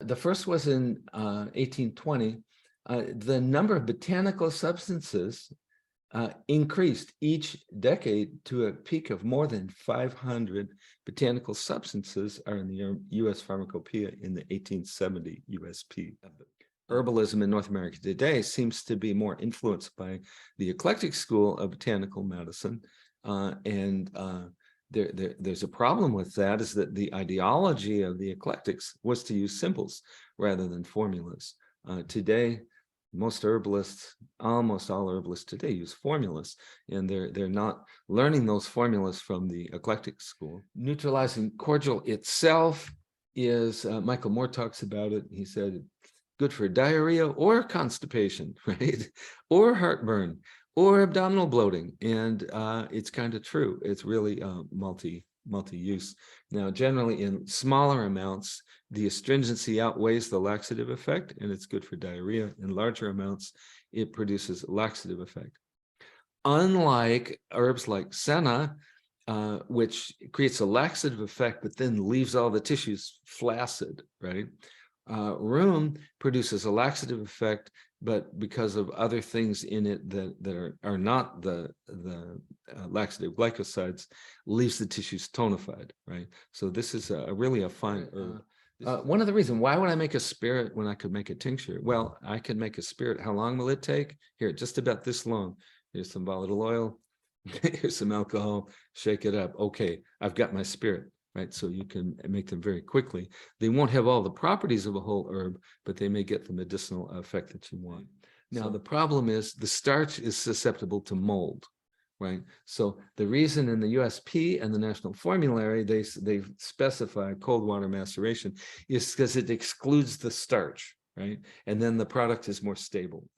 The first was in 1820. The number of botanical substances increased each decade to a peak of more than 500 botanical substances are in the U.S. Pharmacopoeia in the 1870 USP. Herbalism in North America today seems to be more influenced by the eclectic school of botanical medicine. There's a problem with that, is that the ideology of the eclectics was to use simples rather than formulas. Today, most herbalists, almost all herbalists today, use formulas, and they're not learning those formulas from the eclectic school. Neutralizing cordial itself is, Michael Moore talks about it. He said, good for diarrhea or constipation, right? Or heartburn or abdominal bloating. And it's kind of true. It's really multi-use. Now, generally in smaller amounts, the astringency outweighs the laxative effect, and it's good for diarrhea. In larger amounts, it produces laxative effect. Unlike herbs like senna, which creates a laxative effect, but then leaves all the tissues flaccid, right? Rheum produces a laxative effect, but because of other things in it that are not the laxative glycosides, leaves the tissues tonified, right? So this is really a fine herb. One of the reasons, why would I make a spirit when I could make a tincture? Well, I could make a spirit. How long will it take? Here, just about this long. Here's some volatile oil. Here's some alcohol. Shake it up. Okay, I've got my spirit. Right, so you can make them very quickly. They won't have all the properties of a whole herb, but they may get the medicinal effect that you want. Now, the problem is the starch is susceptible to mold, right? So the reason in the USP and the National Formulary, they specify cold water maceration is because it excludes the starch, right? And then the product is more stable.